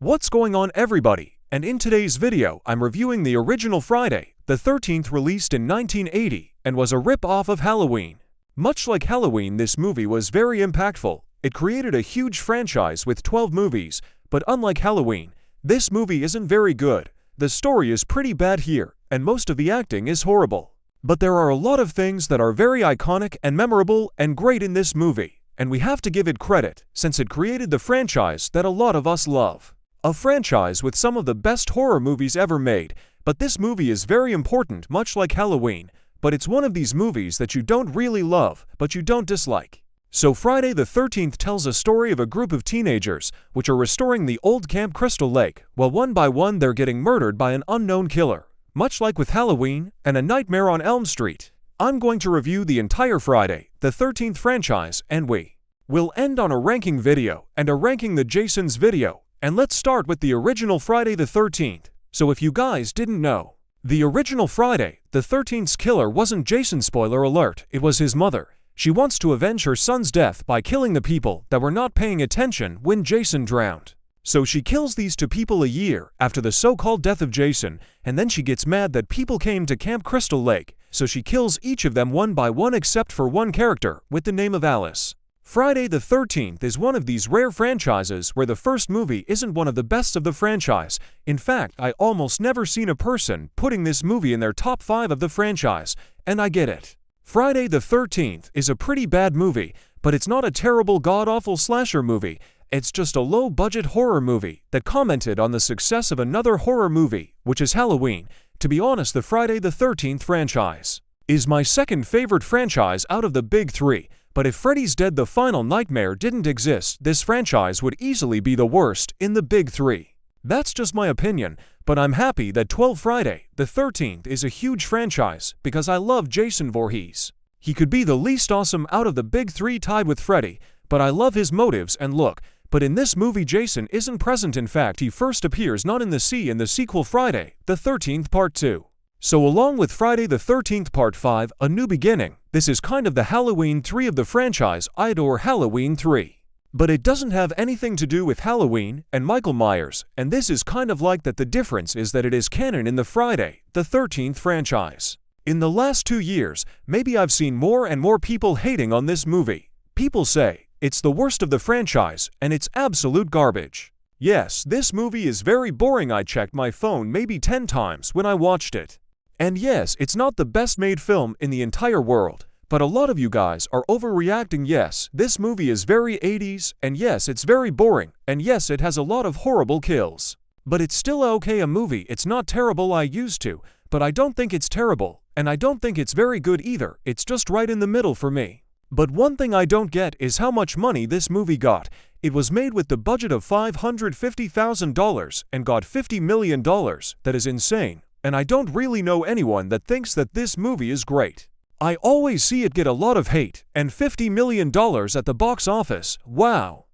What's going on, everybody? And in today's video, I'm reviewing the original Friday the 13th, released in 1980 and was a rip-off of Halloween. Much like Halloween, this movie was very impactful. It created a huge franchise with 12 movies, but unlike Halloween, this movie isn't very good. The story is pretty bad here, and most of the acting is horrible. But there are a lot of things that are very iconic and memorable and great in this movie, and we have to give it credit, since it created the franchise that a lot of us love. A franchise with some of the best horror movies ever made, but this movie is very important, much like Halloween, but it's one of these movies that you don't really love, but you don't dislike. So Friday the 13th tells a story of a group of teenagers, which are restoring the old Camp Crystal Lake, while one by one they're getting murdered by an unknown killer. Much like with Halloween and A Nightmare on Elm Street, I'm going to review the entire Friday the 13th franchise, and we'll end on a ranking video and a ranking the Jason's video. And let's start with the original Friday the 13th. So if you guys didn't know, the original Friday the 13th's killer wasn't Jason, spoiler alert, it was his mother. She wants to avenge her son's death by killing the people that were not paying attention when Jason drowned. So she kills these two people a year after the so-called death of Jason, and then she gets mad that people came to Camp Crystal Lake, so she kills each of them one by one except for one character with the name of Alice. Friday the 13th is one of these rare franchises where the first movie isn't one of the best of the franchise. In fact, I almost never seen a person putting this movie in their top 5 of the franchise, and I get it. Friday the 13th is a pretty bad movie, but it's not a terrible god-awful slasher movie. It's just a low-budget horror movie that commented on the success of another horror movie, which is Halloween. To be honest, the Friday the 13th franchise is my second favorite franchise out of the big three. But if Freddy's Dead: The Final Nightmare didn't exist, this franchise would easily be the worst in the big three. That's just my opinion, but I'm happy that 12 Friday the 13th is a huge franchise because I love Jason Voorhees. He could be the least awesome out of the big three, tied with Freddy, but I love his motives and look. But in this movie, Jason isn't present. In fact, he first appears not in the sea in the sequel Friday the 13th Part 2. So along with Friday the 13th Part 5, A New Beginning, this is kind of the Halloween 3 of the franchise. I adore Halloween 3. But it doesn't have anything to do with Halloween and Michael Myers, and this is kind of like that. The difference is that it is canon in the Friday the 13th franchise. In the last 2 years, maybe I've seen more and more people hating on this movie. People say it's the worst of the franchise, and it's absolute garbage. Yes, this movie is very boring. I checked my phone maybe 10 times when I watched it. And yes, it's not the best made film in the entire world, but a lot of you guys are overreacting. Yes, this movie is very 80s, and yes, it's very boring, and yes, it has a lot of horrible kills. But it's still okay a movie. It's not terrible. I used to, but I don't think it's terrible, and I don't think it's very good either. It's just right in the middle for me. But one thing I don't get is how much money this movie got. It was made with the budget of $550,000 and got $50 million. That is insane. And I don't really know anyone that thinks that this movie is great. I always see it get a lot of hate, and $50 million at the box office, wow.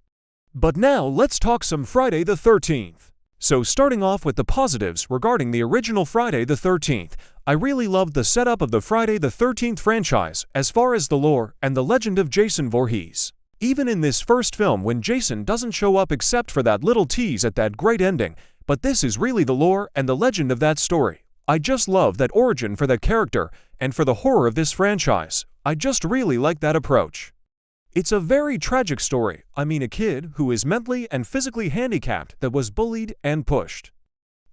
But now let's talk some Friday the 13th. So starting off with the positives regarding the original Friday the 13th, I really loved the setup of the Friday the 13th franchise as far as the lore and the legend of Jason Voorhees. Even in this first film, when Jason doesn't show up except for that little tease at that great ending, but this is really the lore and the legend of that story. I just love that origin for that character, and for the horror of this franchise. I just really like that approach. It's a very tragic story. I mean, a kid who is mentally and physically handicapped that was bullied and pushed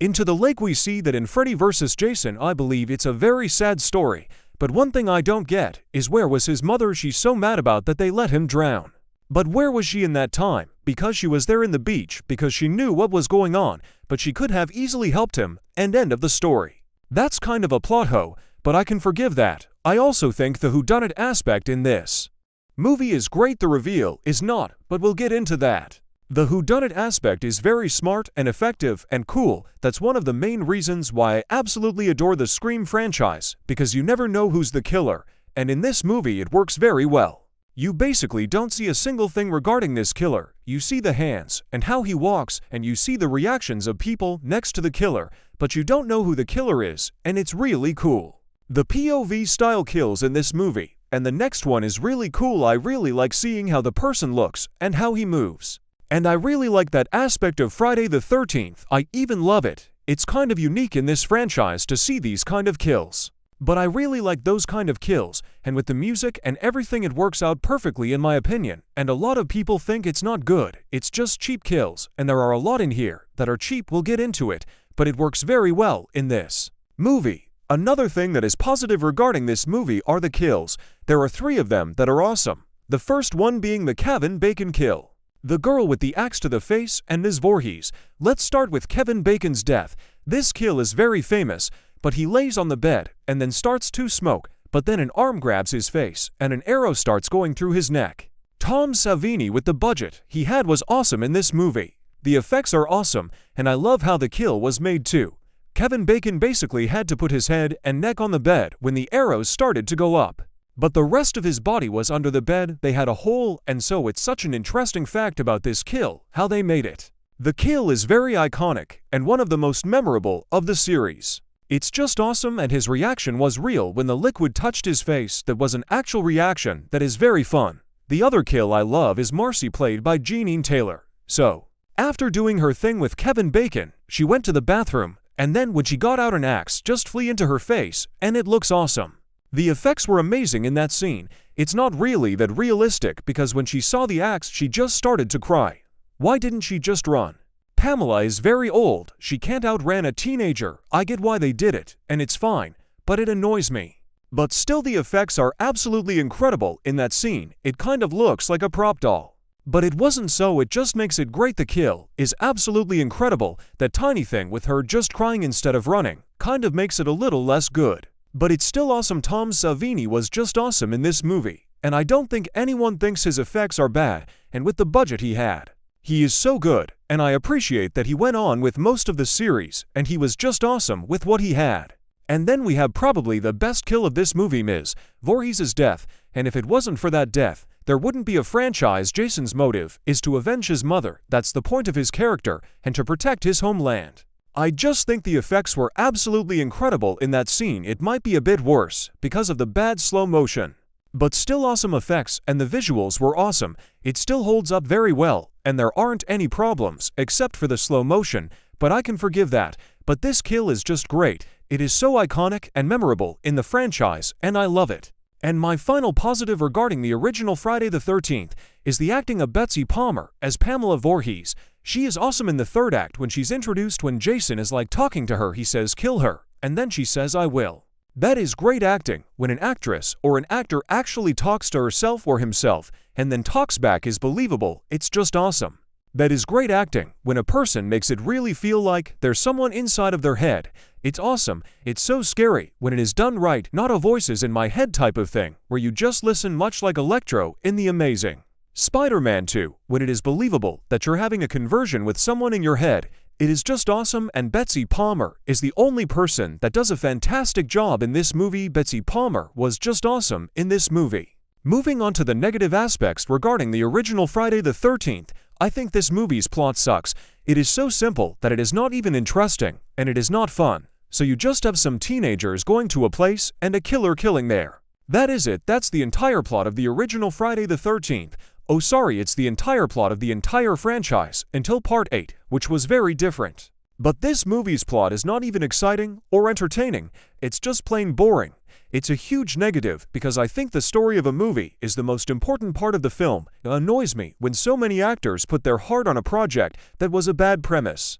into the lake. We see that in Freddy vs. Jason. I believe it's a very sad story, but one thing I don't get is where was his mother? She's so mad about that they let him drown. But where was she in that time? Because she was there in the beach, because she knew what was going on, but she could have easily helped him, and end of the story. That's kind of a plot hole, but I can forgive that. I also think the whodunit aspect in this movie is great. The reveal is not, but we'll get into that. The whodunit aspect is very smart and effective and cool. That's one of the main reasons why I absolutely adore the Scream franchise, because you never know who's the killer, and in this movie it works very well. You basically don't see a single thing regarding this killer. You see the hands and how he walks, and you see the reactions of people next to the killer, but you don't know who the killer is, and it's really cool. The POV style kills in this movie, and the next one is really cool. I really like seeing how the person looks and how he moves. And I really like that aspect of Friday the 13th. I even love it. It's kind of unique in this franchise to see these kind of kills. But I really like those kind of kills, and with the music and everything it works out perfectly in my opinion, and a lot of people think it's not good, it's just cheap kills, and there are a lot in here that are cheap, we'll get into it, but it works very well in this movie. Another thing that is positive regarding this movie are the kills. There are 3 of them that are awesome. The first one being the Kevin Bacon kill. The girl with the axe to the face and Ms. Voorhees. Let's start with Kevin Bacon's death. This kill is very famous, but he lays on the bed and then starts to smoke, but then an arm grabs his face and an arrow starts going through his neck. Tom Savini with the budget he had was awesome in this movie. The effects are awesome, and I love how the kill was made too. Kevin Bacon basically had to put his head and neck on the bed when the arrows started to go up. But the rest of his body was under the bed, they had a hole, and so it's such an interesting fact about this kill, how they made it. The kill is very iconic, and one of the most memorable of the series. It's just awesome, and his reaction was real when the liquid touched his face. That was an actual reaction that is very fun. The other kill I love is Marcy, played by Jeanine Taylor. So, after doing her thing with Kevin Bacon, she went to the bathroom, and then when she got out an axe just flew into her face, and it looks awesome. The effects were amazing in that scene. It's not really that realistic because when she saw the axe she just started to cry. Why didn't she just run? Pamela is very old, she can't outrun a teenager. I get why they did it, and it's fine, but it annoys me. But still the effects are absolutely incredible in that scene. It kind of looks like a prop doll. But it wasn't, so it just makes it great. The kill is absolutely incredible. That tiny thing with her just crying instead of running kind of makes it a little less good. But it's still awesome. Tom Savini was just awesome in this movie, and I don't think anyone thinks his effects are bad, and with the budget he had. He is so good, and I appreciate that he went on with most of the series, and he was just awesome with what he had. And then we have probably the best kill of this movie, Ms. Voorhees' death, and if it wasn't for that death, there wouldn't be a franchise. Jason's motive is to avenge his mother, that's the point of his character, and to protect his homeland. I just think the effects were absolutely incredible in that scene. It might be a bit worse because of the bad slow motion, but still awesome effects, and the visuals were awesome. It still holds up very well, and there aren't any problems except for the slow motion, but I can forgive that. But this kill is just great. It is so iconic and memorable in the franchise, and I love it. And my final positive regarding the original Friday the 13th is the acting of Betsy Palmer as Pamela Voorhees. She is awesome in the third act when she's introduced. When Jason is like talking to her, he says, "Kill her," and then she says, "I will." That is great acting. When an actress or an actor actually talks to herself or himself and then talks back is believable. It's just awesome. That is great acting. When a person makes it really feel like there's someone inside of their head. It's awesome. It's so scary when it is done right, not a voices in my head type of thing, where you just listen, much like Electro in The Amazing Spider-Man 2, when it is believable that you're having a conversion with someone in your head. It is just awesome, and Betsy Palmer is the only person that does a fantastic job in this movie. Betsy Palmer was just awesome in this movie. Moving on to the negative aspects regarding the original Friday the 13th, I think this movie's plot sucks. It is so simple that it is not even interesting, and it is not fun. So you just have some teenagers going to a place and a killer killing there. That is it. That's the entire plot of the original Friday the 13th. Oh sorry, it's the entire plot of the entire franchise until part 8, which was very different. But this movie's plot is not even exciting or entertaining. It's just plain boring. It's a huge negative because I think the story of a movie is the most important part of the film. It annoys me when so many actors put their heart on a project that was a bad premise.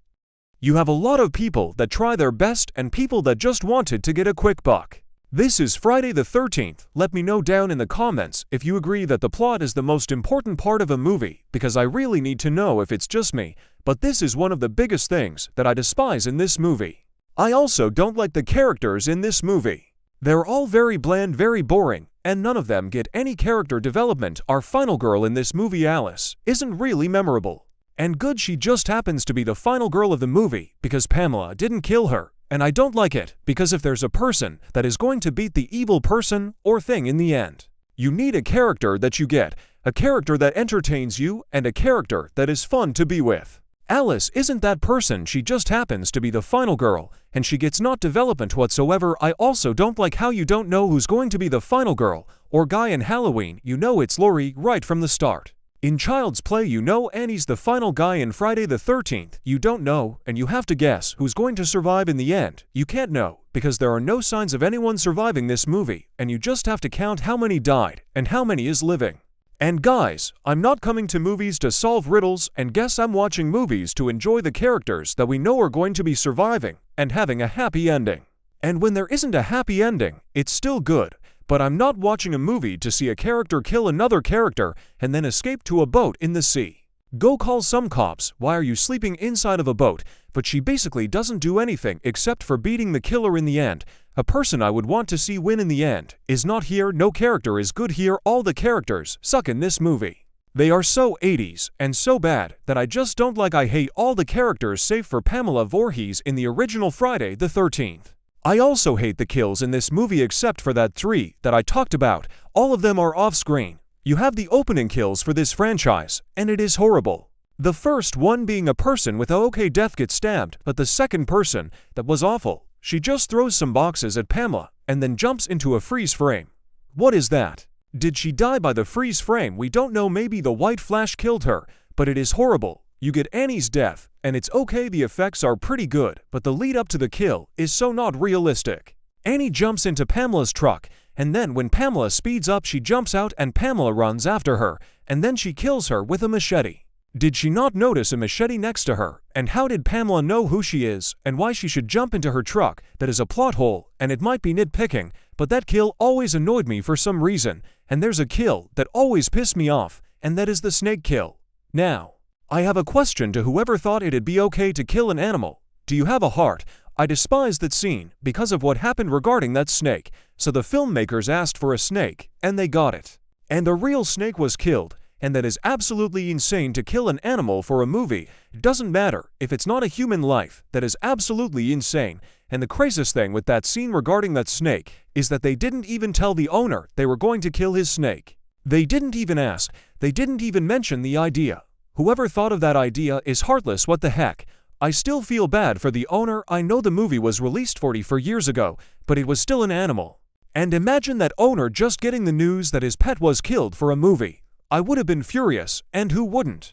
You have a lot of people that try their best and people that just wanted to get a quick buck. This is Friday the 13th. Let me know down in the comments if you agree that the plot is the most important part of a movie, because I really need to know if it's just me, but this is one of the biggest things that I despise in this movie. I also don't like the characters in this movie. They're all very bland, very boring, and none of them get any character development. Our final girl in this movie, Alice, isn't really memorable. And good, she just happens to be the final girl of the movie because Pamela didn't kill her. And I don't like it, because if there's a person that is going to beat the evil person or thing in the end, you need a character that you get, a character that entertains you, and a character that is fun to be with. Alice isn't that person. She just happens to be the final girl, and she gets not development whatsoever. I also don't like how you don't know who's going to be the final girl or guy in Halloween. You know it's Laurie right from the start. In Child's Play, you know Annie's the final guy. In Friday the 13th, you don't know, and you have to guess who's going to survive in the end. You can't know, because there are no signs of anyone surviving this movie, and you just have to count how many died and how many is living. And guys, I'm not coming to movies to solve riddles and guess. I'm watching movies to enjoy the characters that we know are going to be surviving and having a happy ending. And when there isn't a happy ending, it's still good. But I'm not watching a movie to see a character kill another character and then escape to a boat in the sea. Go call some cops. Why are you sleeping inside of a boat? But she basically doesn't do anything except for beating the killer in the end. A person I would want to see win in the end is not here. No character is good here. All the characters suck in this movie. They are so 80s and so bad that I just don't like. I hate all the characters save for Pamela Voorhees in the original Friday the 13th. I also hate the kills in this movie except for that 3 that I talked about. All of them are off-screen. You have the opening kills for this franchise, and it is horrible. The first one being a person with a okay death gets stabbed, but the second person, that was awful. She just throws some boxes at Pamela, and then jumps into a freeze frame. What is that? Did she die by the freeze frame? We don't know. Maybe the white flash killed her, but it is horrible. You get Annie's death, and it's okay. The effects are pretty good, but the lead up to the kill is so not realistic. Annie jumps into Pamela's truck, and then when Pamela speeds up, she jumps out and Pamela runs after her, and then she kills her with a machete. Did she not notice a machete next to her? And how did Pamela know who she is and why she should jump into her truck? That is a plot hole, and it might be nitpicking, but that kill always annoyed me for some reason. And there's a kill that always pissed me off, and that is the snake kill. Now, I have a question to whoever thought it'd be okay to kill an animal. Do you have a heart? I despise that scene because of what happened regarding that snake. So the filmmakers asked for a snake, and they got it. And the real snake was killed, and that is absolutely insane to kill an animal for a movie. It doesn't matter if it's not a human life. That is absolutely insane. And the craziest thing with that scene regarding that snake is that they didn't even tell the owner they were going to kill his snake. They didn't even ask. They didn't even mention the idea. Whoever thought of that idea is heartless. What the heck? I still feel bad for the owner. I know the movie was released 44 years ago, but it was still an animal. And imagine that owner just getting the news that his pet was killed for a movie. I would have been furious, and who wouldn't?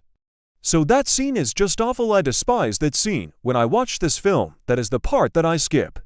So that scene is just awful. I despise that scene. When I watch this film, that is the part that I skip.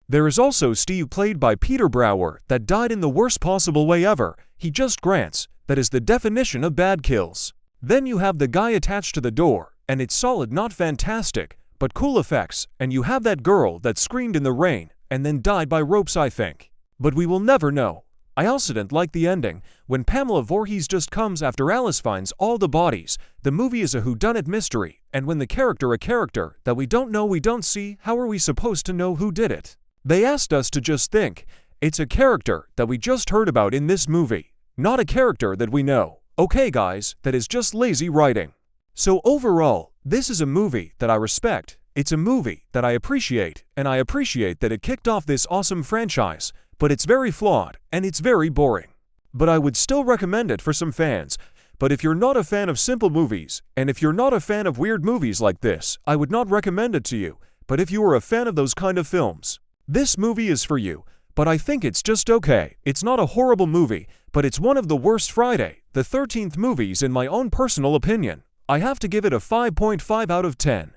There is also Steve, played by Peter Brower, that died in the worst possible way ever. He just grants. That is the definition of bad kills. Then you have the guy attached to the door, and it's solid, not fantastic, but cool effects, and you have that girl that screamed in the rain, and then died by ropes, I think. But we will never know. I also didn't like the ending, when Pamela Voorhees just comes after Alice finds all the bodies. The movie is a whodunit mystery, and when a character that we don't know, we don't see, how are we supposed to know who did it? They asked us to just think. It's a character that we just heard about in this movie, not a character that we know. Okay guys, that is just lazy writing. So overall, this is a movie that I respect. It's a movie that I appreciate, and I appreciate that it kicked off this awesome franchise, but it's very flawed, and it's very boring. But I would still recommend it for some fans. But if you're not a fan of simple movies, and if you're not a fan of weird movies like this, I would not recommend it to you. But if you are a fan of those kind of films, this movie is for you. But I think it's just okay. It's not a horrible movie, but it's one of the worst Friday the 13th movies in my own personal opinion. I have to give it a 5.5 out of 10.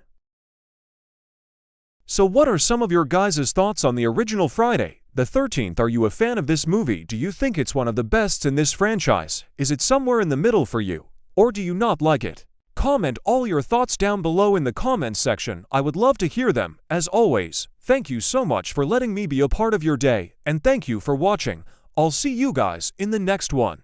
So what are some of your guys' thoughts on the original Friday the 13th? Are you a fan of this movie? Do you think it's one of the best in this franchise? Is it somewhere in the middle for you? Or do you not like it? Comment all your thoughts down below in the comments section. I would love to hear them. As always, thank you so much for letting me be a part of your day, and thank you for watching. I'll see you guys in the next one.